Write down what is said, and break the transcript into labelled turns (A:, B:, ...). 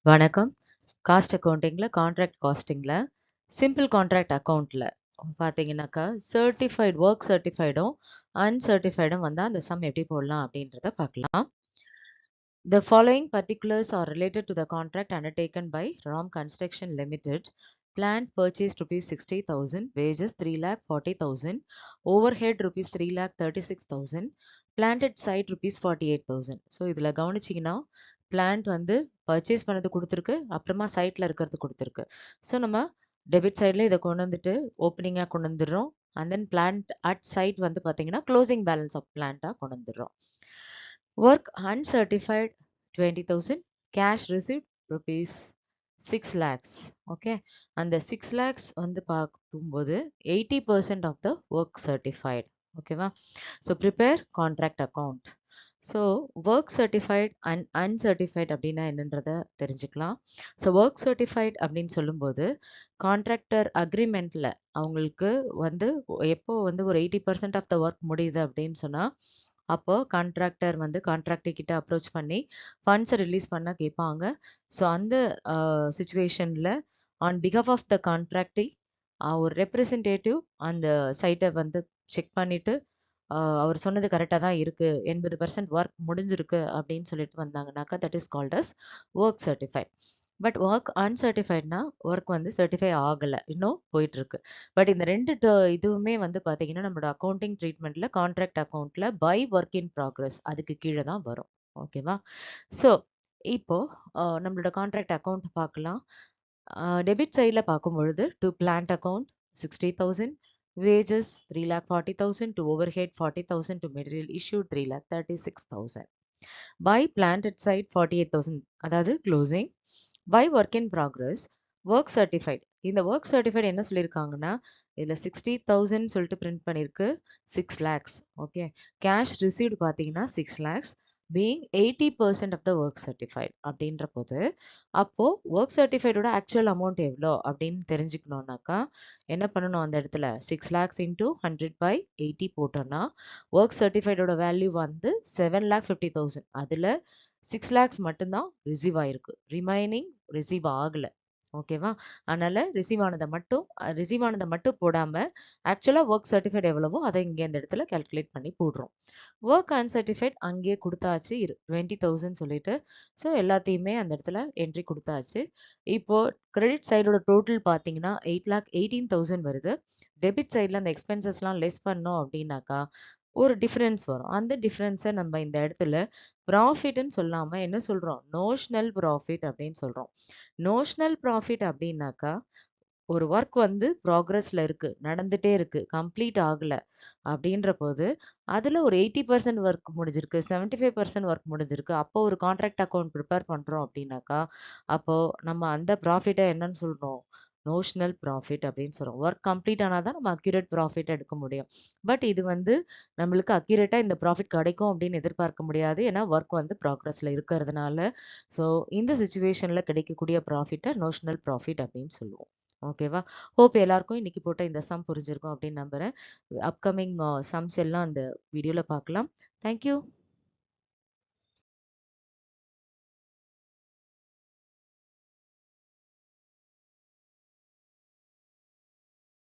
A: வணக்கம். Cost அக்கவுண்டிங்ல, contract காஸ்டிங்ல, simple contract அக்கவுண்ட்ல பார்த்தீங்கன்னாக்கா, சர்டிஃபைட் வொர்க் சர்டிஃபைடும், அன்சர்டிஃபைடும் வந்தா அந்த சம் எப்படி போடலாம் அப்படின்றத பார்க்கலாம். The following particulars are related to the contract undertaken by Ram Construction Limited. Plant purchase rupees 60,000, wages 3,40,000, overhead rupees 3,36,000, plant at site rupees 48,000. So இதில் கவனிச்சிங்கன்னா பிளான்ட் வந்து பர்ச்சேஸ் பண்ணது கொடுத்துருக்கு, அப்புறமா சைட்டில் இருக்கிறது கொடுத்துருக்கு. ஸோ நம்ம டெபிட் சைடில் இதை கொண்டு வந்துட்டு ஓப்பனிங்காக கொண்டு வந்துடுறோம். And then plant at site வந்து பார்த்தீங்கன்னா க்ளோசிங் பேலன்ஸ் ஆஃப் பிளான்ட்டாக கொண்டு வந்துடுறோம். Work uncertified 20,000, cash received rupees 6 lakhs. Okay, and the 6 lakhs வந்து பார்க்கும்போது 80% of the work certified. ஓகேவா? So prepare contract account. So work certified and uncertified அப்படின்னா என்னன்றதை தெரிஞ்சுக்கலாம். ஸோ ஒர்க் சர்டிஃபைட் அப்படின்னு சொல்லும்போது கான்ட்ராக்டர் அக்ரிமெண்ட்டில் அவங்களுக்கு வந்து எப்போ வந்து ஒரு 80% ஆஃப் த ஒர்க் முடியுது அப்படின்னு சொன்னால் அப்போ கான்ட்ராக்டர் வந்து கான்ட்ராக்டர் கிட்ட அப்ரோச் பண்ணி ஃபண்ட்ஸை ரிலீஸ் பண்ண கேட்பாங்க. ஸோ அந்த சுச்சுவேஷனில் ஆன் பிகாஃப் ஆஃப் த கான்ட்ராக்டி ஒரு ரெப்ரசன்டேட்டிவ் அந்த சைட்டை வந்து செக் பண்ணிவிட்டு அவர் சொன்னது கரெக்டாக தான் இருக்குது, 80% ஒர்க் முடிஞ்சிருக்கு அப்படின்னு சொல்லிட்டு வந்தாங்கனாக்கா that is called as work certified. But work அன்சர்டிஃபைட்னா ஒர்க் வந்து சர்டிஃபை ஆகலை, இன்னும் போயிட்டுருக்கு. பட் இந்த ரெண்டு இதுவுமே வந்து பார்த்தீங்கன்னா நம்மளோட அக்கௌண்டிங் ட்ரீட்மெண்ட்டில் கான்ட்ராக்ட் அக்கௌண்ட்டில் பை ஒர்க் இன் ப்ராக்ரஸ் அதுக்கு கீழே தான் வரும். ஓகேவா? ஸோ இப்போ நம்மளோட கான்ட்ராக்ட் அக்கௌண்ட் பார்க்கலாம். டெபிட் சைடில் பார்க்கும் பொழுது to plant account 60,000, wages 3,40,000, to overhead 40,000, to material issued 3,36,000. By plant at site 48,000, அதாவது closing. By work in progress, work certified. இந்த ஒர்க் சர்டிஃபைட் என்ன சொல்லியிருக்காங்கன்னா இதில் 60,000 சொல்லிட்டு பிரிண்ட் பண்ணியிருக்கு, 6 lakhs. ஓகே, கேஷ் ரிசீவ்டு பார்த்தீங்கன்னா 6 lakhs being 80% of the work certified அப்படின்ற போது அப்போது ஒர்க் சர்டிஃபைடோட ஆக்சுவல் அமௌண்ட் எவ்வளோ அப்படின்னு தெரிஞ்சுக்கணுன்னாக்கா என்ன பண்ணணும், அந்த இடத்துல 6 lakhs into 100/80 போட்டோன்னா ஒர்க் சர்டிஃபைடோட வேல்யூ வந்து 7,50,000. அதில் 6 lakhs மட்டும்தான் ரிசீவ் ஆயிருக்கு, ரிமைனிங் ரிசீவ் ஆகலை. ஓகேவா? அதனால் ரிசீவ் ஆனதை மட்டும் போடாமல் ஆக்சுவலாக ஒர்க் சர்டிஃபைட் எவ்வளவோ அதை இங்கே இந்த இடத்துல கால்குலேட் பண்ணி போடுறோம். ஒர்க் அன்சர்டிஃபைட் அங்கேயே கொடுத்தாச்சு 20,000 சொல்லிட்டு. ஸோ எல்லாத்தையுமே அந்த இடத்துல என்ட்ரி கொடுத்தாச்சு. இப்போது கிரெடிட் சைடோட டோட்டல் பார்த்தீங்கன்னா 8,18,000 வருது. டெபிட் சைடில் அந்த எக்ஸ்பென்சஸ்லாம் லெஸ் பண்ணோம் அப்படின்னாக்கா ஒரு டிஃப்ரென்ஸ் வரும். அந்த டிஃப்ரென்ஸை நம்ம இந்த இடத்துல ப்ராஃபிட்னு சொல்லாமல் என்ன சொல்கிறோம், நோஷ்னல் ப்ராஃபிட் அப்படின்னு சொல்கிறோம். நோஷ்னல் ப்ராஃபிட் அப்படின்னாக்கா ஒரு ஒர்க் வந்து ப்ராக்ரஸில் இருக்குது, நடந்துகிட்டே இருக்குது, கம்ப்ளீட் ஆகலை அப்படின்ற போது அதில் ஒரு 80% ஒர்க் முடிஞ்சிருக்கு, 75% ஒர்க் முடிஞ்சிருக்கு. அப்போ ஒரு கான்ட்ராக்ட் அக்கௌண்ட் ப்ரிப்பேர் பண்ணுறோம் அப்படின்னாக்கா அப்போது நம்ம அந்த ப்ராஃபிட்டை என்னன்னு சொல்கிறோம், நோஷ்னல் ப்ராஃபிட் அப்படின்னு சொல்கிறோம். ஒர்க் கம்ப்ளீட் ஆனால் தான் நம்ம அக்யூரேட் ப்ராஃபிட் எடுக்க முடியும். பட் இது வந்து நம்மளுக்கு அக்யூரேட்டாக இந்த ப்ராஃபிட் கிடைக்கும் அப்படின்னு எதிர்பார்க்க முடியாது, ஏன்னா ஒர்க் வந்து ப்ராக்ரஸில் இருக்கிறதுனால. ஸோ இந்த சுச்சுவேஷனில் கிடைக்கக்கூடிய ப்ராஃபிட்டை நோஷ்னல் ப்ராஃபிட் அப்படின்னு சொல்லுவோம். ஓகேவா? ஹோப் எல்லாருக்கும் இன்னைக்கு போட்ட இந்த சம் புரிஞ்சிருக்கும் அப்படின்னு நம்புகிறேன். அப்கமிங் சம்ஸ் எல்லாம் அந்த வீடியோவில் பார்க்கலாம். தேங்க்யூ.